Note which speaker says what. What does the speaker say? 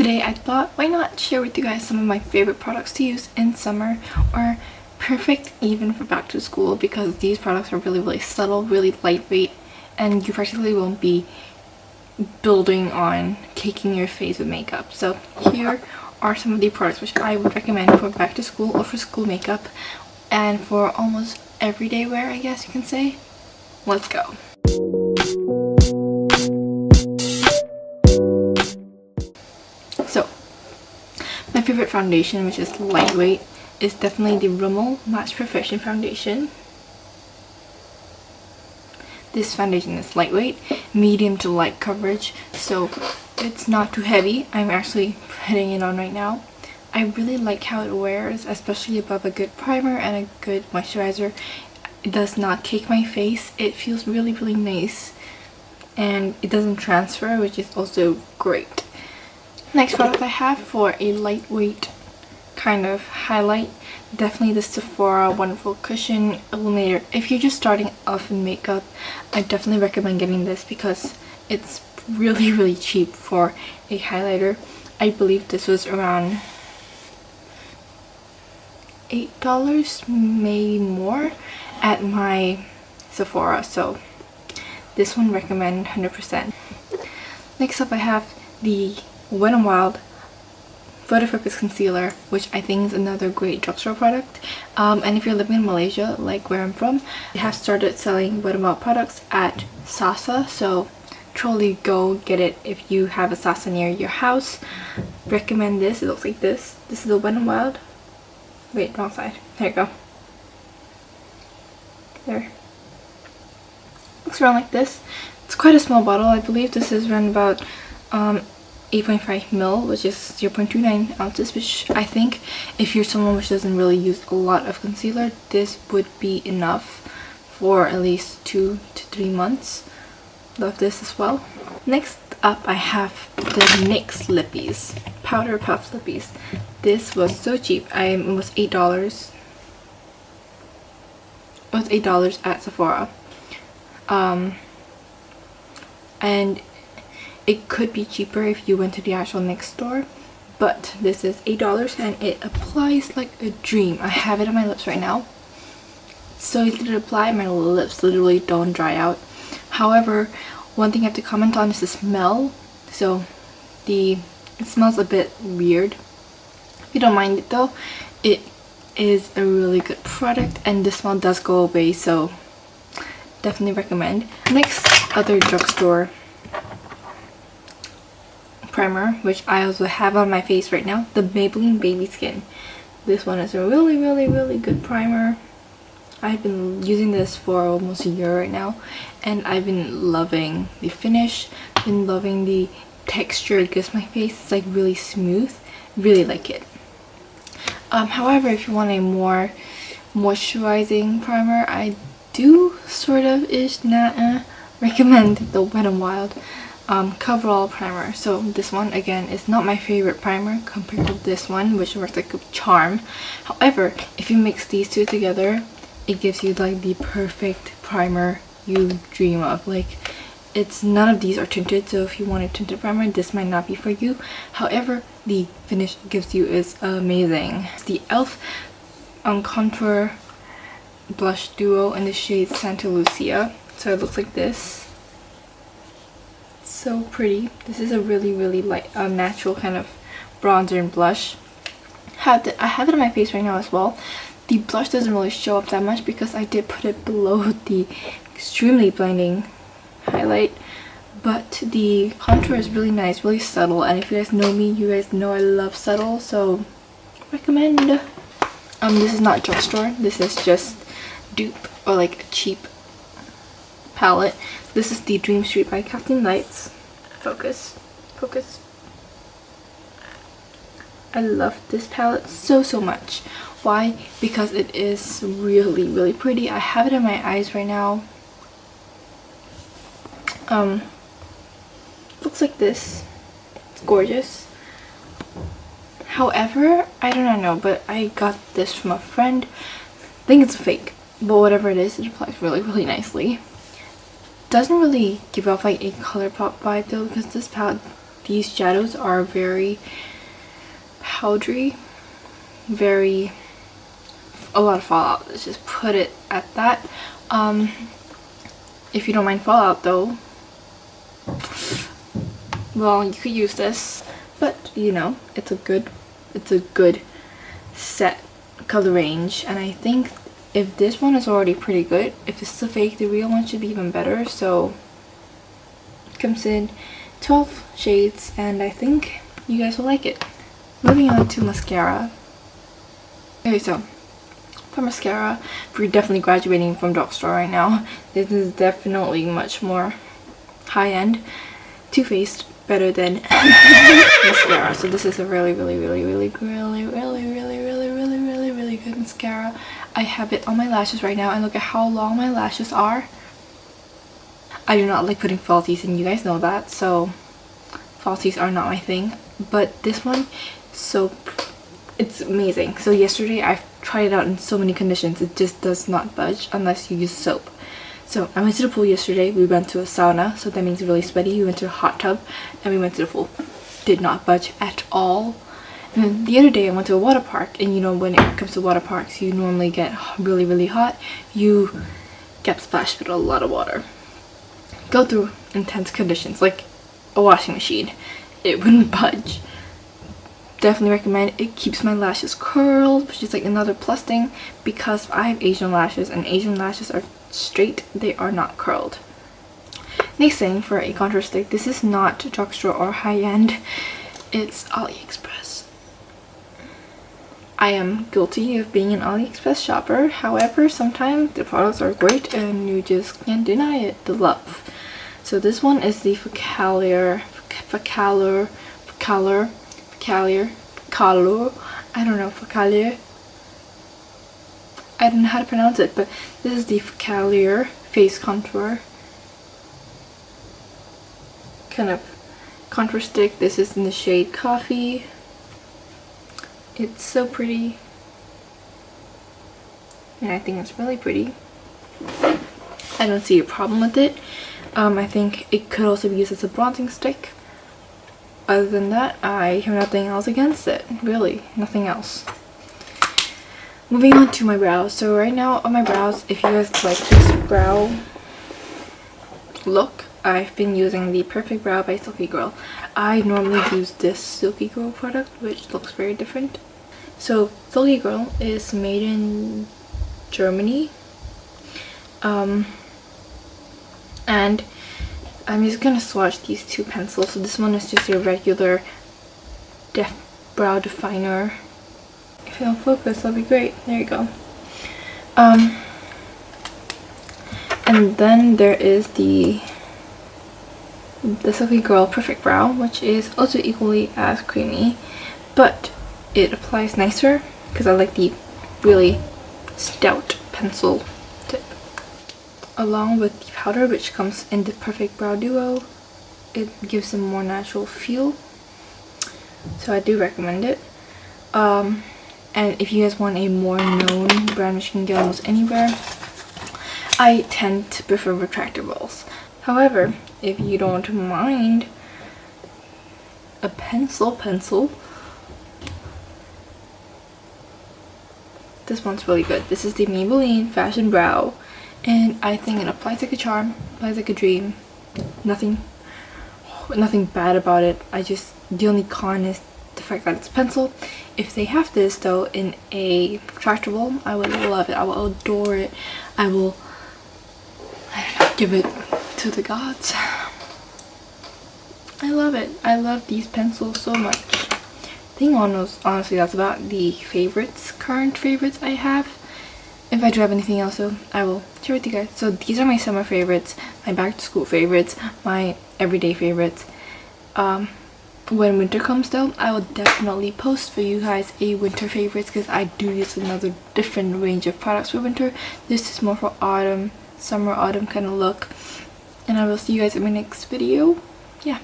Speaker 1: Today I thought, why not share with you guys some of my favorite products to use in summer, or perfect even for back to school, because these products are really subtle, really lightweight, and you practically won't be building on caking your face with makeup. So here are some of the products which I would recommend for back to school or for school makeup, and for almost everyday wear, I guess you can say. Let's go. So my favorite foundation, which is lightweight, is definitely the Rimmel Match Perfection foundation. This foundation is lightweight, medium to light coverage, so it's not too heavy. I'm actually putting it on right now. I really like how it wears, especially above a good primer and a good moisturizer. It does not cake my face. It feels really nice, and it doesn't transfer, which is also great. Next product I have for a lightweight kind of highlight, definitely the Sephora Wonderful Cushion Illuminator. If you're just starting off in makeup, I definitely recommend getting this because it's really cheap for a highlighter. I believe this was around $8, maybe more, at my Sephora, so this one recommend 100%. Next up I have the Wet n Wild Photo Focus Concealer, which I think is another great drugstore product. And if you're living in Malaysia, like where I'm from, they have started selling Wet n Wild products at Sasa, so truly go get it if you have a Sasa near your house. Recommend this. It looks like this. This is the Wet n Wild. Wait, wrong side. There you go. There. Looks around like this. It's quite a small bottle. I believe this is around about 8.5 ml, which is 0.29 ounces, which I think if you're someone which doesn't really use a lot of concealer, this would be enough for at least 2 to 3 months. Love this as well. Next up I have the NYX Lippies, Powder Puff Lippies. This was so cheap. It was $8. It was $8 at Sephora. And it could be cheaper if you went to the actual NYX store, but this is $8 and it applies like a dream. I have it on my lips right now. So easy to apply. My lips literally don't dry out. However, one thing I have to comment on is the smell. So it smells a bit weird. If you don't mind it though, it is a really good product and the smell does go away, so definitely recommend. Next, other drugstore primer, which I also have on my face right now, the Maybelline Baby Skin. This one is a really good primer. I've been using this for almost a year right now, and I've been loving the finish, been loving the texture it gives my face. It's like really smooth, really like it. However, if you want a more moisturizing primer, I do sort of recommend the Wet n Wild Coverall primer. So this one again is not my favorite primer compared to this one, which works like a charm. However, if you mix these two together, it gives you like the perfect primer you dream of. Like, it's none of these are tinted, so if you want a tinted primer, this might not be for you. However, the finish it gives you is amazing. It's the e.l.f. Contour Blush Duo in the shade Santa Lucia. So it looks like this. So pretty. This is a really light, natural kind of bronzer and blush. I have it on my face right now as well. The blush doesn't really show up that much because I did put it below the extremely blinding highlight, but the contour is really nice, really subtle, and if you guys know me, you guys know I love subtle, so recommend. This is not drugstore. This is just dupe, or like a cheap palette. This is the Dream Street by Captain Lights. Focus. I love this palette so much. Why? Because it is really pretty. I have it in my eyes right now. Looks like this. It's gorgeous. However, I don't know, but I got this from a friend. I think it's fake, but whatever it is, it applies really nicely. Doesn't really give off like a ColourPop vibe though, because this palette these shadows are very powdery, very a lot of fallout. Let's just put it at that. If you don't mind fallout though, well, you could use this, but you know, it's a good set color range. And I think if this one is already pretty good, if this is a fake, the real one should be even better. So it comes in 12 shades and I think you guys will like it. Moving on to mascara. Okay, so for mascara, we're definitely graduating from drugstore right now. This is definitely much more high-end. Too Faced better than mascara. So this is a really good mascara. I have it on my lashes right now and look at how long my lashes are. I do not like putting falsies and you guys know that, so falsies are not my thing. But this one, so it's amazing. So yesterday I tried it out in so many conditions. It just does not budge unless you use soap. So I went to the pool yesterday. We went to a sauna, so that means really sweaty. We went to a hot tub and we went to the pool. Did not budge at all. And then the other day I went to a water park, and you know, when it comes to water parks, you normally get really hot. You get splashed with a lot of water. Go through intense conditions like a washing machine. It wouldn't budge. Definitely recommend. It keeps my lashes curled, which is like another plus thing because I have Asian lashes and Asian lashes are straight, they are not curled. Next thing for a contour stick, this is not drugstore or high-end, it's AliExpress. I am guilty of being an AliExpress shopper, however sometimes the products are great and you just can't deny it, the love. So this one is the Facalier, I don't know, Facalier. I don't know how to pronounce it, but this is the Facalier face contour kind of contour stick. This is in the shade Coffee. It's so pretty and I think it's really pretty. I don't see a problem with it. I think it could also be used as a bronzing stick. Other than that, I have nothing else against it. Really, nothing else. Moving on to my brows. So right now on my brows, if you guys like this brow look, I've been using the Perfect Brow by Silky Girl. I normally use this Silky Girl product, which looks very different. So Silky Girl is made in Germany. And I'm just gonna swatch these two pencils. So this one is just a regular brow definer. If it'll focus, that'll be great. There you go. And then there is the Silky Girl Perfect Brow, which is also equally as creamy, but it applies nicer because I like the really stout pencil tip. Along with the powder, which comes in the Perfect Brow Duo, it gives a more natural feel, so I do recommend it. And if you guys want a more known brand which you can get almost anywhere, I tend to prefer retractables. However, if you don't mind a pencil, this one's really good. This is the Maybelline Fashion Brow, and I think it applies like a charm, applies like a dream. Nothing bad about it. The only con is the fact that it's a pencil. If they have this though in a retractable, I would love it. I will adore it. I will give it to the gods. I love it. I love these pencils so much. I think honestly that's about the current favorites I have. If I do have anything else though, I will share with you guys. So these are my summer favorites, my back to school favorites, my everyday favorites. When winter comes though, I will definitely post for you guys a winter favorites because I do use another different range of products for winter. This is more for autumn, summer, autumn kind of look. And I will see you guys in my next video. Yeah.